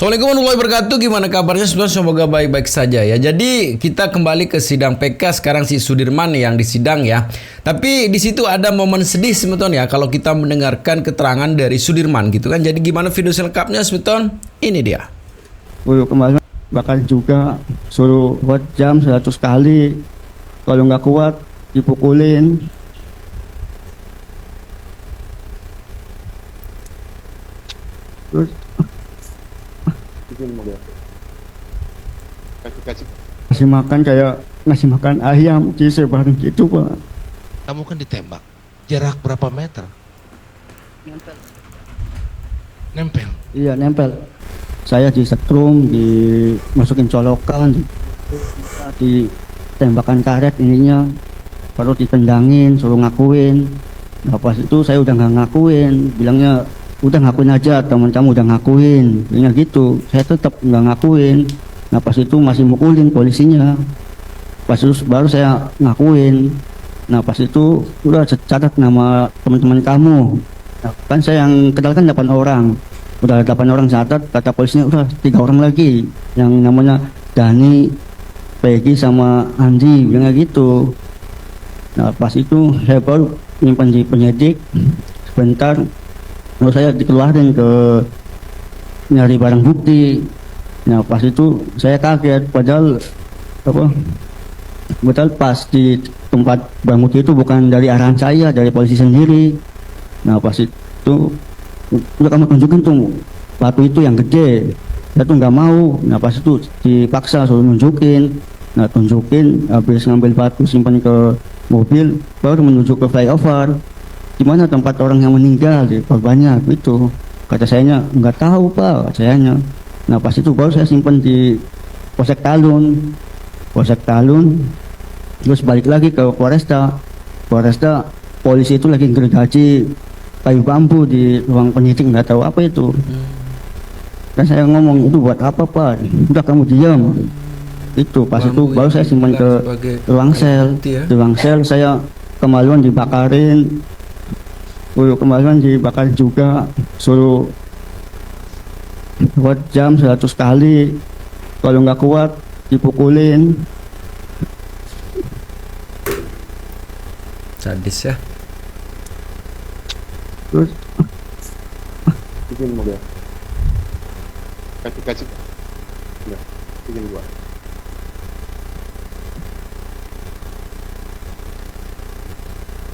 Assalamualaikum warahmatullahi wabarakatuh. Gimana kabarnya semua? Semoga baik-baik saja ya. Jadi kita kembali ke sidang PK. Sekarang si Sudirman yang disidang ya. Tapi di situ ada momen sedih sebetulnya ya kalau kita mendengarkan keterangan dari Sudirman gitu kan. Jadi gimana video selengkapnya sebetulnya? Ini dia. Kemarin bakal juga suruh buat jam 100 kali. Kalau nggak kuat dipukulin. Terus kasih makan kayak ngasih makan ayam di sebarang gitu, Pak. Kamu kan ditembak. Jarak berapa meter? Nempel. Iya, nempel. Saya disetrum, dimasukin colokan, ditembakkan karet ininya, baru ditendangin, suruh ngakuin. Nah pas itu saya udah nggak ngakuin, bilangnya udah ngakuin aja, teman kamu udah ngakuin, bilangnya gitu. Saya tetap nggak ngakuin. Nah pas itu masih mukulin polisinya. Pas itu baru saya ngakuin. Nah pas itu udah catat nama teman-teman kamu. Nah, kan saya yang kenal kan 8 orang. Udah 8 orang catat, kata polisinya udah 3 orang lagi yang namanya Dani, Peggy sama Andi, bilangnya gitu. Nah pas itu saya baru nyimpan di penyidik sebentar, lalu saya dikeluarin ke nyari barang bukti. Nah pas itu saya kaget, padahal pas di tempat barang bukti itu bukan dari arahan saya, dari polisi sendiri. Nah pas itu udah kamu tunjukin tuh batu itu yang gede, saya tuh nggak mau. Nah pas itu dipaksa suruh nunjukin. Nah tunjukin, habis ngambil batu simpan ke mobil, baru menuju ke flyover di mana tempat orang yang meninggal di korbannya itu. Kata sayanya nggak tahu Pak, sayanya. Nah pas itu baru saya simpan di Polsek Talun, terus balik lagi ke Polresta. Polisi itu lagi gergaji kayu bambu di ruang penyidik, nggak tahu apa itu. Dan saya ngomong, itu buat apa Pak? Udah kamu diam. Itu pas itu baru saya simpan ke ruang sel. Di ruang sel saya kemaluan dibakarin. Kemaluan dibakar juga, suruh buat jam 100 kali. Kalau nggak kuat dipukulin. Sadis ya. Terus bikin mobil kasih ya, bikin gua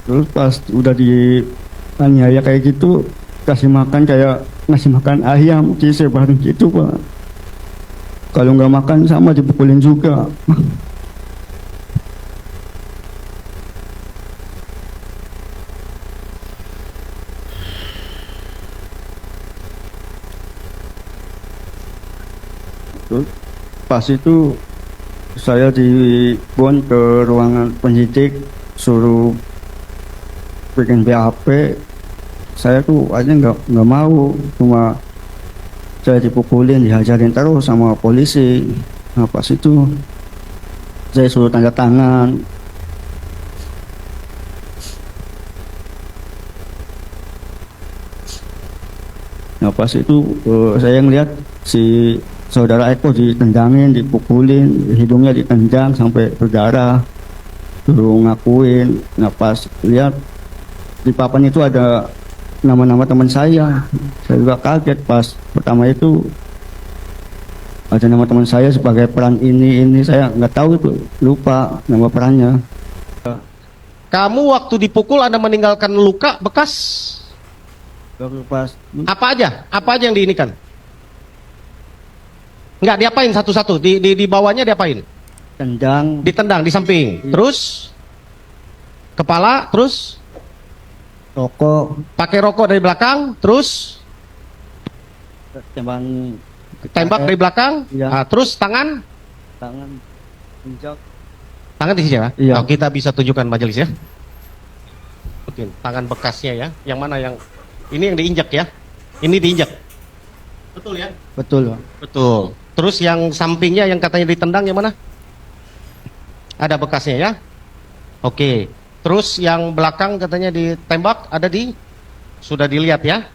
terus pas udah dianiaya kayak gitu, kasih makan kayak ngasih makan ayam di sebarang gitu Pak. Kalau nggak makan sama dipukulin juga. Terus pas itu saya dibawa ke ruangan penyidik, suruh bikin BAP. Saya tuh aja nggak mau, cuma saya dipukulin, dihajarin terus sama polisi. Nah pas itu saya suruh tanda tangan. Nah pas itu saya ngeliat si saudara Eko ditendangin, dipukulin, hidungnya ditendang sampai berdarah, suruh ngakuin. Nah pas lihat di papan itu ada nama-nama teman saya juga kaget. Pas pertama itu ada nama teman saya sebagai peran ini saya nggak tahu, itu lupa nama perannya. Kamu waktu dipukul Anda meninggalkan luka bekas Baru pas apa aja yang diinikan? Enggak, diapain satu-satu? Di bawahnya diapain? Ditendang di samping. Terus kepala, terus rokok, pakai rokok dari belakang, terus tembak dari belakang. Iya. Nah, terus tangan injak. Tangan di sini ya? Iya. Oh, kita bisa tunjukkan majelis ya. Oke, tangan bekasnya ya. Yang mana yang ini yang diinjak ya? Ini diinjak. Betul ya? Betul Pak. Betul. Terus yang sampingnya yang katanya ditendang yang mana? Ada bekasnya ya? Oke. Terus yang belakang katanya ditembak, ada sudah dilihat ya?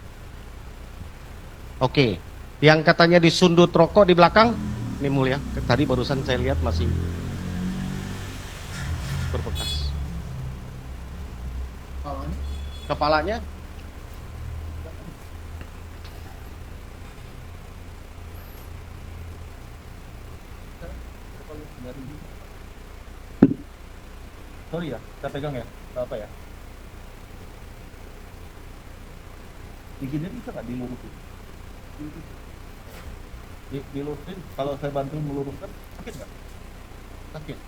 Oke. Yang katanya disundut rokok di belakang, ini mulia. Tadi barusan saya lihat masih berbekas. Kepalanya? Sorry ya, kita pegang ya, nggak apa ya. Begini bisa nggak dilurusin? Dilurusin, kalau saya bantu meluruskan, sakit nggak? Sakit.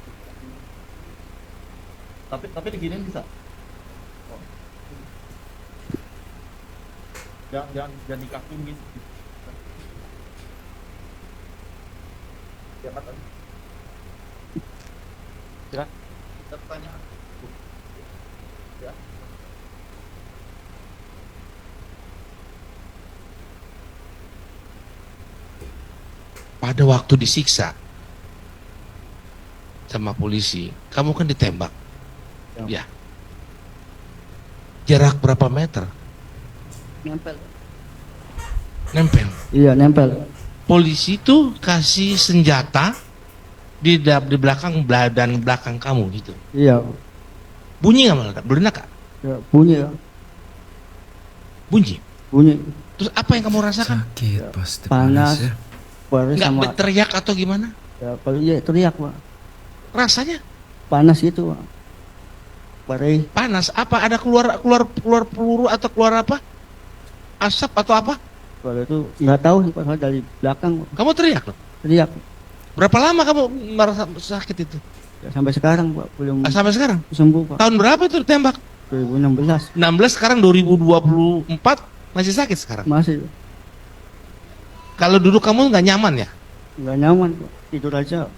Tapi diginiin bisa. Oh. Jangan dikakuin gitu. Ya, Pak. Ya. Kita tanya. Ya. Pada waktu disiksa sama polisi, kamu kan ditembak. Ya. Jarak berapa meter? Nempel. Nempel. Iya, nempel. Polisi itu kasih senjata di belakang badan belakang kamu gitu. Iya. Bunyi nggak meledak? Meledak nggak? Ya, bunyi ya. Bunyi. Bunyi. Terus apa yang kamu rasakan? Sakit pasti Panas. ya. Panas Nggak sama. berteriak atau gimana? Ya, kalau iya teriak, Pak. Rasanya Panas gitu, Pak. Perih. panas. Apa ada keluar peluru atau keluar apa? Asap atau apa? Kalau itu nggak tahu sih, Pak. Soalnya dari belakang, Pak. Kamu teriak loh. Teriak. Berapa lama kamu merasa sakit itu? Ya, sampai sekarang, Pak. Belum Sampai sekarang? sembuh, Pak. Tahun berapa itu ditembak? 2016. 16, sekarang 2024 masih sakit sekarang. Masih Kalau duduk kamu nggak nyaman ya? nggak nyaman, Pak. Tidur aja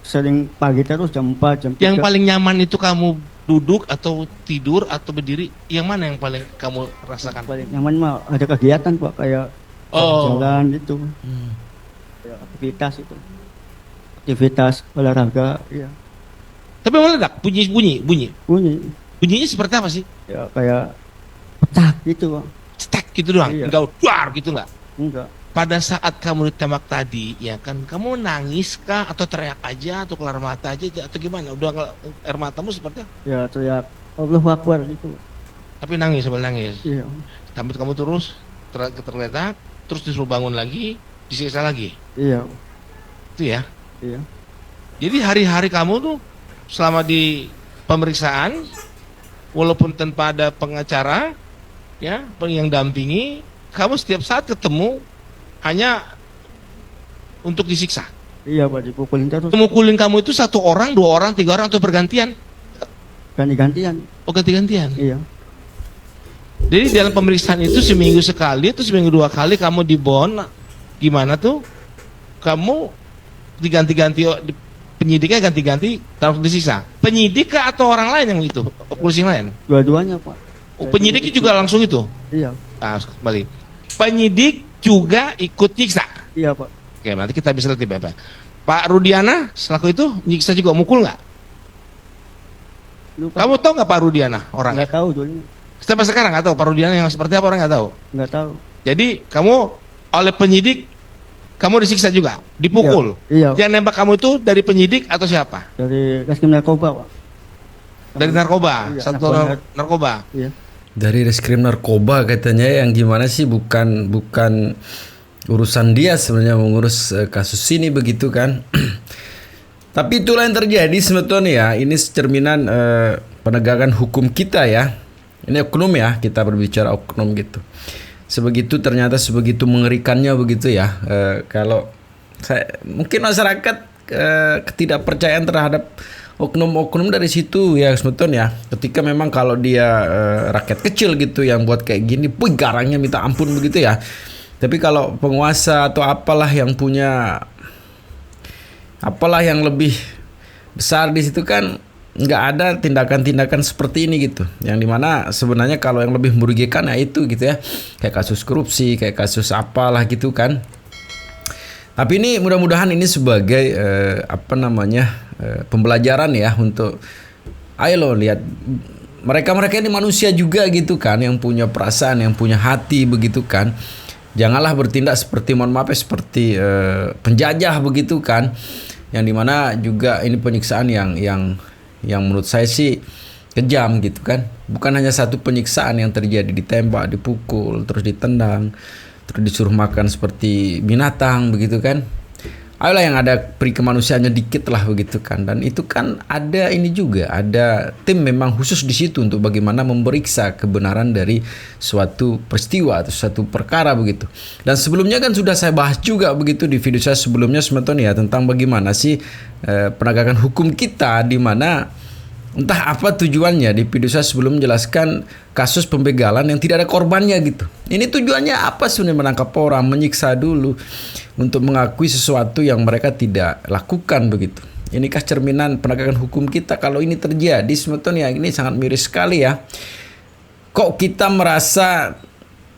sering pagi terus jam 4, jam 3. Yang paling nyaman itu kamu duduk atau tidur atau berdiri? Yang mana yang paling kamu rasakan? paling nyaman mah ada kegiatan, Pak, kayak Oh, jalan gitu. Hmm. Kayak aktivitas itu. Aktivitas olahraga, ya. tapi meledak, bunyi. Bunyi. Bunyinya seperti apa sih? Ya kayak petak gitu, Pak. Cetek gitu doang, Iya. enggak duar gitu enggak? Enggak. Pada saat kamu ditembak tadi, ya kan, kamu nangis kah atau teriak aja atau keluar mata aja atau gimana? Udah air matamu seperti apa? Ya teriak Allahu Akbar gitu. Tapi nangis sambil nangis. Iya. Sampai kamu terus terletak, terus disuruh bangun lagi, disiksa lagi. Iya. Itu ya. Iya. Jadi hari-hari kamu tuh selama di pemeriksaan, walaupun tanpa ada pengacara, ya, yang dampingi, kamu setiap saat ketemu hanya untuk disiksa. Iya, Pak, dipukulin terus. Memukulin kamu itu 1 orang, 2 orang, 3 orang atau bergantian? Ganti-gantian. Oh, ganti-gantian. Iya. Jadi dalam pemeriksaan itu seminggu sekali, itu seminggu 2 kali kamu di bond. Gimana tuh? Kamu diganti-ganti, penyidiknya ganti-ganti, terus disiksa. Penyidik kah atau orang lain yang itu? Polisi yang lain? Dua-duanya, Pak. Oh, penyidiknya juga langsung itu? Iya. Ah, kembali. Penyidik juga ikut nyiksa. Iya, Pak. Oke, nanti kita bisa lihat di BP. Pak Rudiana selaku itu nyiksa juga, mukul nggak? Lupa. Kamu tahu nggak Pak Rudiana orangnya? Nggak tahu dulu. Sampai sekarang nggak tahu Pak Rudiana yang seperti apa, orang nggak tahu. Nggak tahu. Jadi kamu oleh penyidik kamu disiksa juga, dipukul. Iya. Yang nembak kamu itu dari penyidik atau siapa? Dari Reskrim Narkoba, Pak. Dari narkoba, Iya, satu narkoba. Iya. Dari reskrim narkoba katanya, yang gimana sih, bukan urusan dia sebenarnya mengurus kasus ini, begitu kan. Tapi itulah yang terjadi sebetulnya ya. Ini cerminan penegakan hukum kita ya. Ini oknum ya, kita berbicara oknum gitu. Ternyata sebegitu mengerikannya begitu ya. Kalau mungkin masyarakat ketidakpercayaan terhadap oknum-oknum dari situ ya sebetulnya. Ketika memang kalau dia rakyat kecil gitu yang buat kayak gini, puih garangnya minta ampun begitu ya. Tapi kalau penguasa atau apalah yang punya yang lebih besar di situ kan, nggak ada tindakan-tindakan seperti ini gitu. Yang dimana sebenarnya kalau yang lebih merugikan ya itu gitu ya, kayak kasus korupsi, kayak kasus apalah gitu kan. Tapi ini mudah-mudahan ini sebagai pembelajaran ya, untuk ayo lo lihat mereka ini manusia juga gitu kan, yang punya perasaan, yang punya hati begitu kan. Janganlah bertindak seperti, mohon maaf ya, seperti penjajah begitu kan, yang dimana juga ini penyiksaan yang menurut saya sih kejam gitu kan. Bukan hanya satu penyiksaan yang terjadi, ditembak, dipukul, terus ditendang, terus disuruh makan seperti binatang begitu kan. Ayolah yang ada peri kemanusiaannya dikit lah begitu kan. Dan itu kan ada ini juga, ada tim memang khusus di situ untuk bagaimana memeriksa kebenaran dari suatu peristiwa atau suatu perkara begitu. Dan sebelumnya kan sudah saya bahas juga begitu di video saya sebelumnya semeton ya, tentang bagaimana sih penegakan hukum kita, di mana entah apa tujuannya. Di video saya sebelum menjelaskan kasus pembegalan yang tidak ada korbannya gitu. Ini tujuannya apa sebenarnya? Menangkap orang, menyiksa dulu untuk mengakui sesuatu yang mereka tidak lakukan begitu. Inikah cerminan penegakan hukum kita kalau ini terjadi semeton ya? Ini sangat miris sekali ya. Kok kita merasa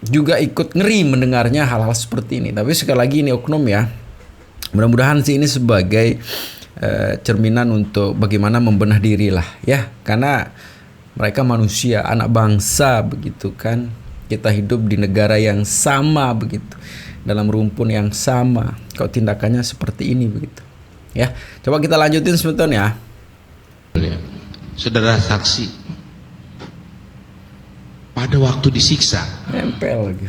juga ikut ngeri mendengarnya hal-hal seperti ini. Tapi sekali lagi ini oknum ya. Mudah-mudahan sih ini sebagai cerminan untuk bagaimana membenah diri lah ya, karena mereka manusia, anak bangsa begitu kan. Kita hidup di negara yang sama begitu, dalam rumpun yang sama, kok tindakannya seperti ini begitu ya. Coba kita lanjutin sebentar ya. Saudara saksi, pada waktu disiksa Nempel lagi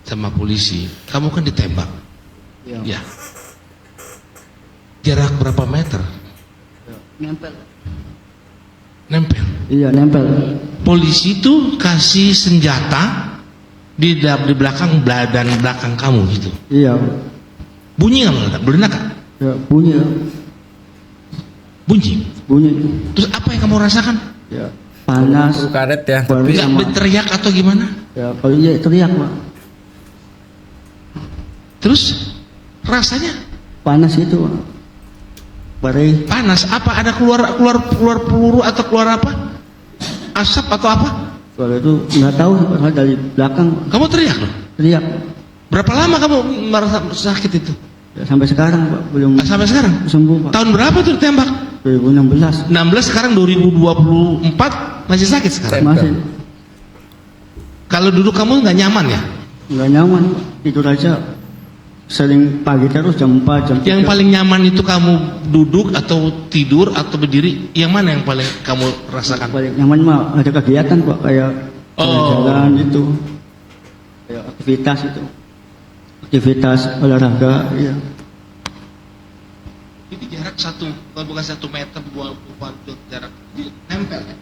sama polisi, kamu kan ditembak Iya. ya, jarak berapa meter? Nempel. Nempel. Iya, nempel. Polisi itu kasih senjata di belakang badan belakang kamu gitu. Iya. Bunyi nggak meledak? Meledak nggak? Ya, bunyi. Bunyi. Bunyi. Terus apa yang kamu rasakan? Ya, panas. peluru karet ya, Baru tapi Nggak sama. berteriak atau gimana? Ya, kalau iya teriak, Pak. Terus rasanya Panas itu, Pak. Perih. panas. Apa ada keluar peluru atau keluar apa? Asap atau apa? Kalau itu nggak tahu, Pak, dari belakang Kamu teriak loh. teriak. Berapa lama kamu merasa sakit itu? Ya, sampai sekarang, Pak, belum Sampai sekarang. sembuh, Pak. Tahun berapa tuh ditembak? 2016 16, sekarang 2024 masih sakit sekarang. masih Kalau duduk kamu nggak nyaman ya? nggak nyaman, Pak. Tidur aja sering pagi terus jam 4 jam 3. Yang paling nyaman itu kamu duduk atau tidur atau berdiri? Yang mana yang paling kamu rasakan? paling nyaman mah ada kegiatan, Pak, kayak jalan-jalan itu, kayak aktivitas olahraga. Iya. Itu jarak kalau bukan 1 meter, 2 jarak nempel ya?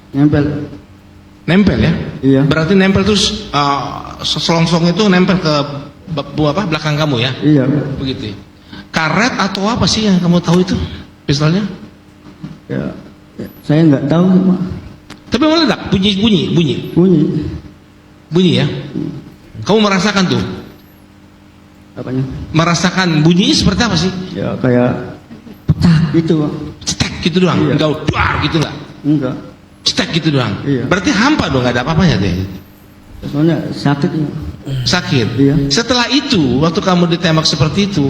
Nempel ya? Iya. Berarti nempel terus selongsong itu nempel ke belakang kamu ya? Iya. Begitu ya? Karet atau apa sih yang kamu tahu itu pistolnya? Ya, saya nggak tahu, Pak. Tapi meledak, bunyi Bunyi ya? Kamu merasakan tuh? apanya? Merasakan bunyinya seperti apa sih? Ya kayak pecah gitu, Pak. Cetek gitu doang? Iya. Enggak duar gitu enggak? Enggak. Cetek gitu doang? Iya. Berarti hampa dong, nggak ada apa-apanya deh. Soalnya sakit, Pak. Sakit. Iya. Setelah itu, waktu kamu ditembak seperti itu,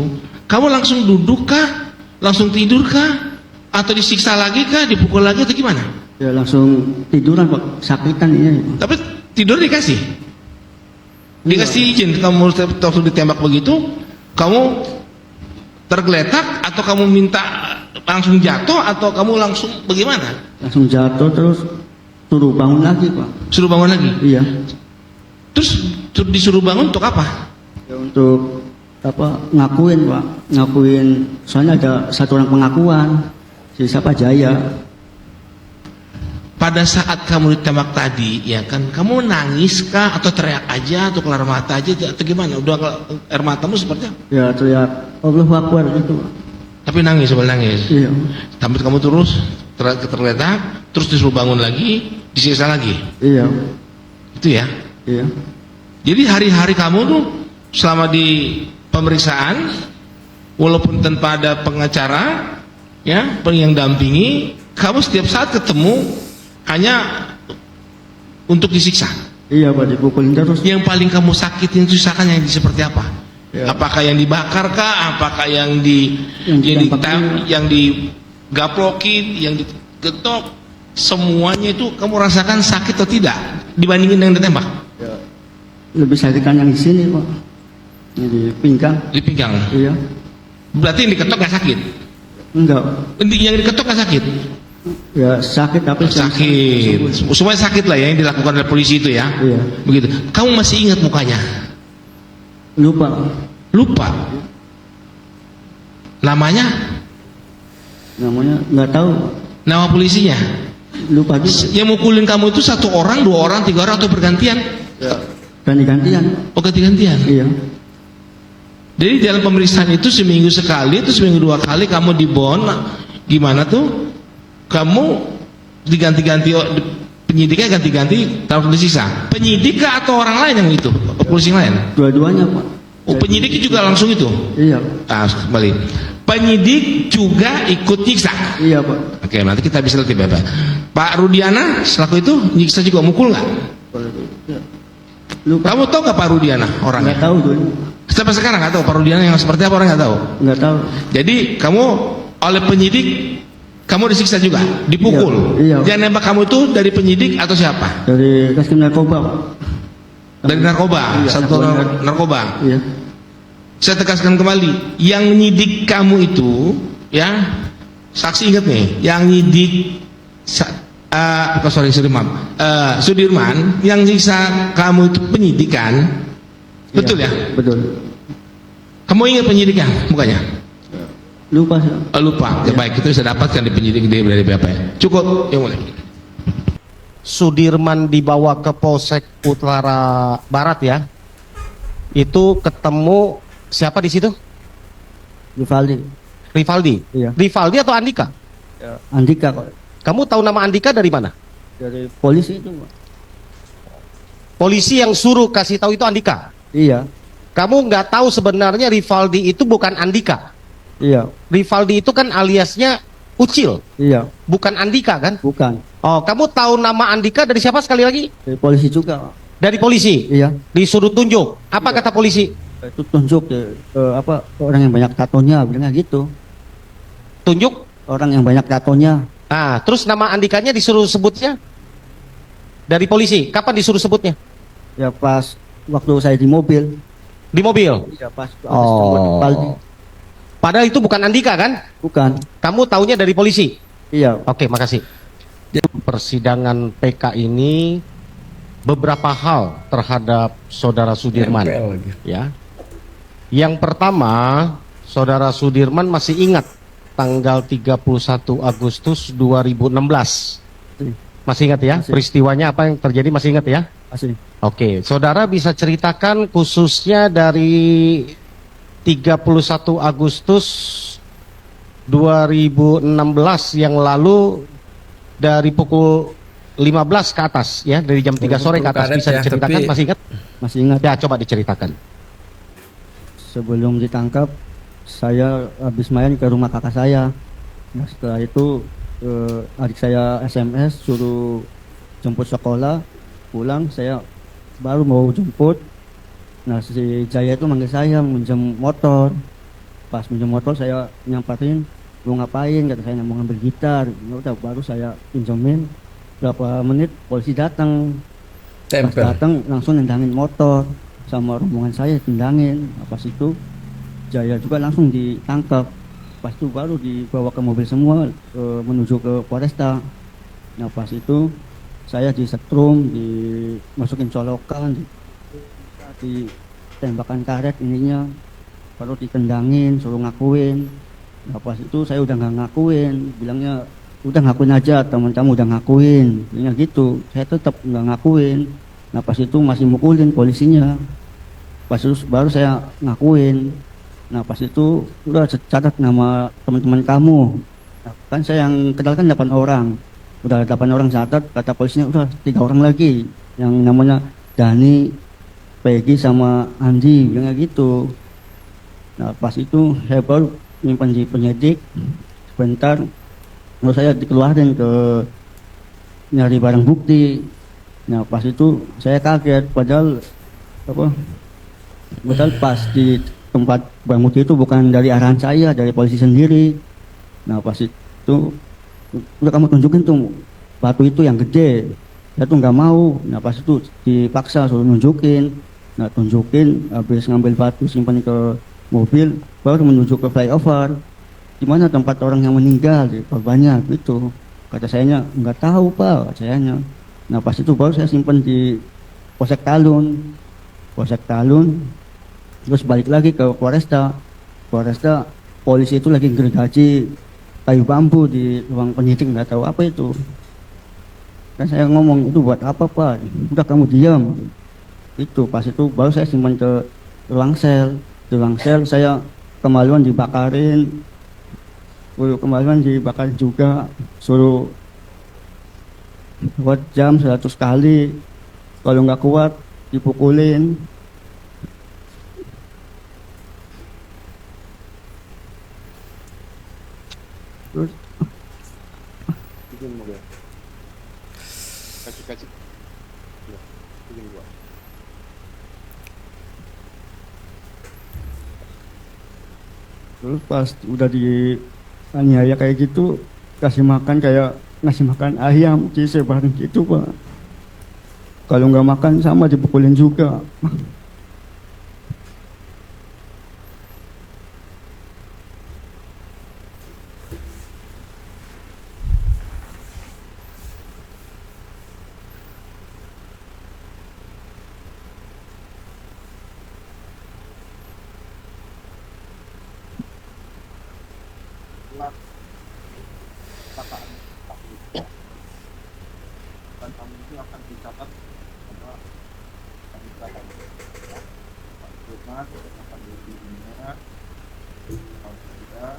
kamu langsung duduk kah? Langsung tidur kah? Atau disiksa lagi kah? Dipukul lagi atau gimana? Ya langsung tiduran, Pak. Sakitan ini. Tapi tidur dikasih? Dikasih izin kamu waktu ditembak begitu, kamu tergeletak atau kamu minta langsung jatuh atau kamu langsung bagaimana? Langsung jatuh terus suruh bangun lagi, Pak. Suruh bangun lagi? Iya. Terus disuruh bangun untuk apa? Ya, untuk apa? Ngakuin, Pak. Ngakuin. Soalnya ada satu orang pengakuan. Si siapa Jaya. Pada saat kamu ditembak tadi, ya kan, kamu nangis kah atau teriak aja atau keluar mata aja atau gimana? Udah air matamu seperti apa? Ya teriak Allahu Akbar gitu, Pak. Tapi nangis, sambil nangis. Iya. Sampai kamu terus tergeletak, terus disuruh bangun lagi, disiksa lagi. Iya. Itu ya. Iya. Jadi hari-hari kamu tuh selama di pemeriksaan, walaupun tanpa ada pengacara, ya, yang dampingi, kamu setiap saat ketemu hanya untuk disiksa. Iya, Pak, dipukulin terus. Yang paling kamu sakitin itu sisakan yang seperti apa? Ya. Apakah yang dibakar kah? Apakah yang yang digaplokin, yang digetok? Semuanya itu kamu rasakan sakit atau tidak dibandingin dengan ditembak? Ya. Lebih sakitkan yang di sini, Pak. Ini di pinggang. Di pinggang. Iya. Berarti yang diketok nggak sakit? Enggak. Yang diketok nggak sakit? Ya sakit tapi Sakit. Semuanya sakit lah ya yang dilakukan oleh polisi itu ya. Iya. Begitu. Kamu masih ingat mukanya? Lupa. Lupa. Namanya? Namanya nggak tahu. Nama polisinya? Lupa juga. Yang mukulin kamu itu 1 orang, 2 orang, 3 orang atau bergantian? Ganti-gantian. Oh ganti-gantian. Iya. Jadi dalam pemeriksaan itu seminggu sekali, itu seminggu 2 kali kamu di bond. Gimana tuh? Kamu diganti-ganti, penyidiknya ganti-ganti, taruh disiksa. Penyidik kah atau orang lain yang itu? Polisi yang lain? Dua-duanya Pak. Oh penyidik juga langsung itu? Iya. Ah, kembali. Penyidik juga ikut nyiksa. Iya Pak. Oke, nanti kita bisa lihat Bapak. Pak Rudiana selaku itu nyiksa juga mukul nggak? Lupa. Kamu tahu nggak Pak Rudiana orangnya? Nggak tahu tuh. Sampai sekarang nggak tahu Pak Rudiana yang seperti apa, orang nggak tahu. Nggak tahu. Jadi kamu oleh penyidik kamu disiksa juga, dipukul. Iya. Yang nembak kamu itu dari penyidik atau siapa? Dari Reskrim Narkoba Pak. Dari narkoba, Iya, satu narkoba. Iya. Saya tegaskan kembali, yang nyidik kamu itu, ya, saksi ingat nih, yang nyidik, Sudirman, yang nyiksa kamu itu penyidikan, betul ya? Betul. Kamu ingat penyidiknya, mukanya? Lupa sih. Lupa, ya, baik, itu bisa dapatkan di penyidik dari BAP. Cukup, yang mulai. Sudirman dibawa ke Polsek Utara Barat ya. Itu ketemu siapa di situ? Rivaldi. Rivaldi. Iya. Rivaldi atau Andika? Andika kok. Kamu tahu nama Andika dari mana? Dari polisi itu Pak. Polisi yang suruh kasih tahu itu Andika. Iya. Kamu nggak tahu sebenarnya Rivaldi itu bukan Andika. Iya. Rivaldi itu kan aliasnya Ucil, Iya. bukan Andika kan? Bukan. Oh, kamu tahu nama Andika dari siapa sekali lagi? Dari polisi juga Pak. Dari polisi. Iya. Disuruh tunjuk. Apa kata polisi? Itu tunjuk apa orang yang banyak tatonya bilangnya gitu. Tunjuk. Orang yang banyak tatonya. Ah, terus nama Andikanya disuruh sebutnya? Dari polisi. Kapan disuruh sebutnya? Ya pas waktu saya di mobil. Di mobil. Iya pas. Oh. Padahal itu bukan Andika kan? Bukan. Kamu taunya dari polisi. Iya. Oke, makasih. Persidangan PK ini beberapa hal terhadap Saudara Sudirman. Nempel lagi. Ya. Yang pertama, Saudara Sudirman masih ingat tanggal 31 Agustus 2016. Masih ingat ya? Masih. Peristiwanya apa yang terjadi masih ingat ya? Masih. Oke, Saudara bisa ceritakan khususnya dari 31 Agustus 2016 yang lalu dari pukul 15 ke atas ya, dari jam 3 sore ke atas, bisa ya, diceritakan, tapi- masih ingat? Masih ingat. Ya, coba diceritakan. Sebelum ditangkap saya habis main ke rumah kakak saya. Nah setelah itu adik saya SMS suruh jemput sekolah, pulang saya baru mau jemput. Nah si Jaya itu manggil saya minjem motor. Pas minjem motor saya nyamperin, lu ngapain? Kata saya mau ngambil gitar. Ya udah baru saya pinjemin. Berapa menit polisi datang. Pas Tempel. datang langsung nendangin motor sama rombongan saya tendangin. Pas itu Jaya juga langsung ditangkap. Pas itu baru dibawa ke mobil semua menuju ke Polresta. Nah pas itu saya disetrum, dimasukin colokan, ditembakkan karet ininya, baru ditendangin, suruh ngakuin. Nah pas itu saya udah nggak ngakuin, bilangnya udah ngakuin aja, teman kamu udah ngakuin, bilangnya gitu. Saya tetap nggak ngakuin. Nah pas itu masih mukulin polisinya. Pas itu baru saya ngakuin. Nah pas itu udah catat nama teman-teman kamu. Nah, kan saya yang kenal kan 8 orang. Udah 8 orang catat, kata polisinya udah 3 orang lagi. Yang namanya Dani, Peggy sama Andi, bilangnya gitu. Nah pas itu saya baru nyimpan di penyidik. Sebentar, lalu saya dikeluarin ke nyari barang bukti. Nah pas itu saya kaget, padahal pas di tempat barang bukti itu bukan dari arahan saya, dari polisi sendiri. Nah pas itu udah kamu tunjukin tuh batu itu yang gede, saya tuh nggak mau. Nah pas itu dipaksa suruh nunjukin. Nah tunjukin, habis ngambil batu simpan ke mobil, baru menuju ke flyover. Di mana tempat orang yang meninggal, di korbannya gitu. Kata sayanya nggak tahu pak, kata sayanya. Nah pas itu baru saya simpan di Polsek Talun, terus balik lagi ke Polresta, polisi itu lagi gergaji kayu bambu di ruang penyidik, nggak tahu apa itu. Kan saya ngomong, itu buat apa pak? Udah kamu diam. Itu pas itu baru saya simpan ke ruang sel. Di ruang sel saya kemaluan dibakarin, juga, suruh buat jam 100 kali, kalau nggak kuat dipukulin. Terus Izin mobil. Kasih. Ya, izin gua. terus pas udah dianiaya kayak gitu, kasih makan kayak ngasih makan ayam disebarin gitu pak. Kalau nggak makan sama dipukulin juga. Dan kami ini akan dicatat sama kami akan Pak Firman akan dirinya kalau tidak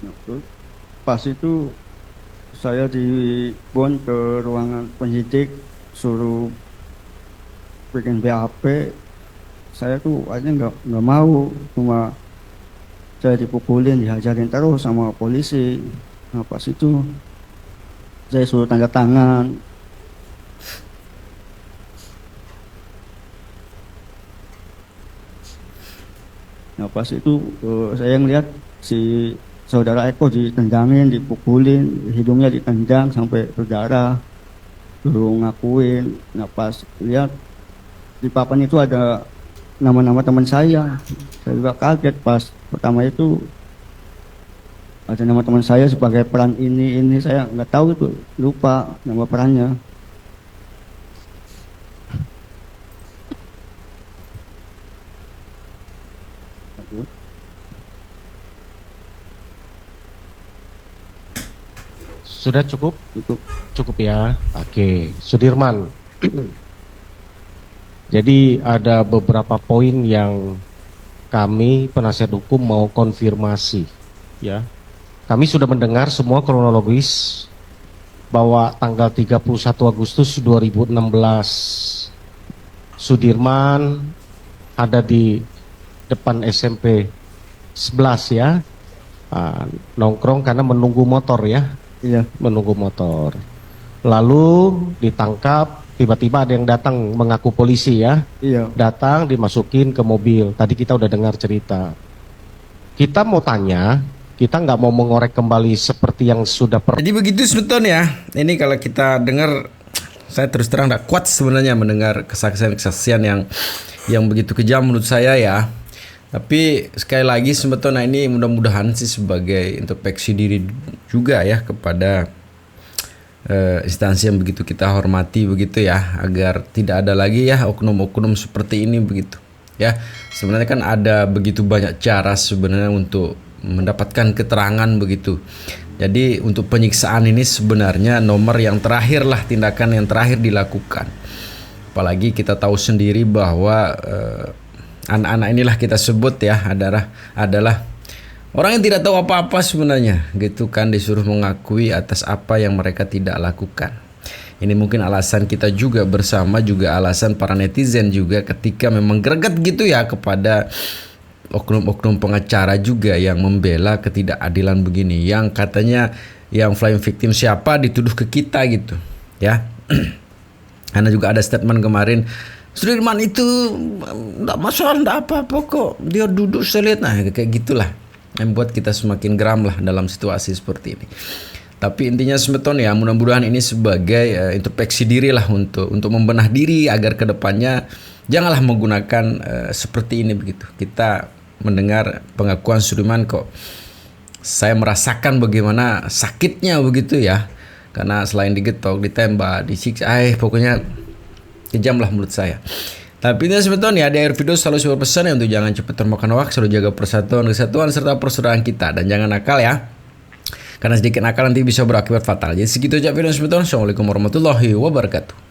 Nah, terus pas itu saya dibon ke ruangan penyidik, suruh bikin BAP. Saya tuh aja nggak mau, cuma saya dipukulin, dihajarin terus sama polisi. Nah pas itu saya suruh tanda tangan. Nah pas itu saya ngeliat si saudara Eko ditendangin, dipukulin, hidungnya ditendang sampai berdarah, suruh ngakuin. Nah pas lihat di papan itu ada nama-nama teman saya juga kaget. Pas pertama itu ada nama teman saya sebagai peran ini saya nggak tahu, itu lupa nama perannya. Sudah cukup? Itu Cukup ya. Oke, Sudirman. Jadi ada beberapa poin yang kami penasihat hukum mau konfirmasi, ya. Kami sudah mendengar semua kronologis bahwa tanggal 31 Agustus 2016 Sudirman ada di depan SMP 11 ya. Nongkrong karena menunggu motor ya. iya. Menunggu motor. Lalu ditangkap, tiba-tiba ada yang datang mengaku polisi ya. Iya. Datang dimasukin ke mobil. Tadi kita udah dengar cerita. Kita mau tanya, kita nggak mau mengorek kembali seperti yang sudah Jadi begitu sebetulnya. Ini kalau kita dengar, saya terus terang tidak kuat sebenarnya mendengar kesaksian-kesaksian yang begitu kejam menurut saya ya. Tapi sekali lagi sebetulnya ini mudah-mudahan sih sebagai introspeksi diri juga ya kepada instansi yang begitu kita hormati begitu ya, agar tidak ada lagi ya oknum-oknum seperti ini begitu ya. Sebenarnya kan ada begitu banyak cara sebenarnya untuk mendapatkan keterangan begitu. Jadi untuk penyiksaan ini sebenarnya nomor yang terakhir lah, tindakan yang terakhir dilakukan. Apalagi kita tahu sendiri bahwa anak-anak inilah kita sebut ya adalah orang yang tidak tahu apa-apa sebenarnya gitu kan, disuruh mengakui atas apa yang mereka tidak lakukan. Ini mungkin alasan kita juga bersama, juga alasan para netizen juga ketika memang greget gitu ya kepada oknum-oknum pengacara juga yang membela ketidakadilan begini, yang katanya yang flying victim siapa dituduh ke kita gitu ya. Karena juga ada statement kemarin, Sudirman itu enggak masalah, enggak apa-apa kok, dia duduk saya lihat, nah kayak gitulah yang membuat kita semakin geram lah dalam situasi seperti ini. Tapi intinya semeton ya, mudah-mudahan ini sebagai introspeksi diri lah untuk membenah diri agar kedepannya janganlah menggunakan seperti ini begitu. Kita mendengar pengakuan Sudirman kok saya merasakan bagaimana sakitnya begitu ya. Karena selain digetok, ditembak, disiksa, pokoknya kejam lah menurut saya. Tapi ini sebetulnya ya, di akhir video selalu saya berpesan ya untuk jangan cepat termakan hoax, selalu jaga persatuan, kesatuan serta persaudaraan kita, dan jangan nakal ya. Karena sedikit nakal nanti bisa berakibat fatal. Jadi segitu aja video sebetulnya. Assalamualaikum warahmatullahi wabarakatuh.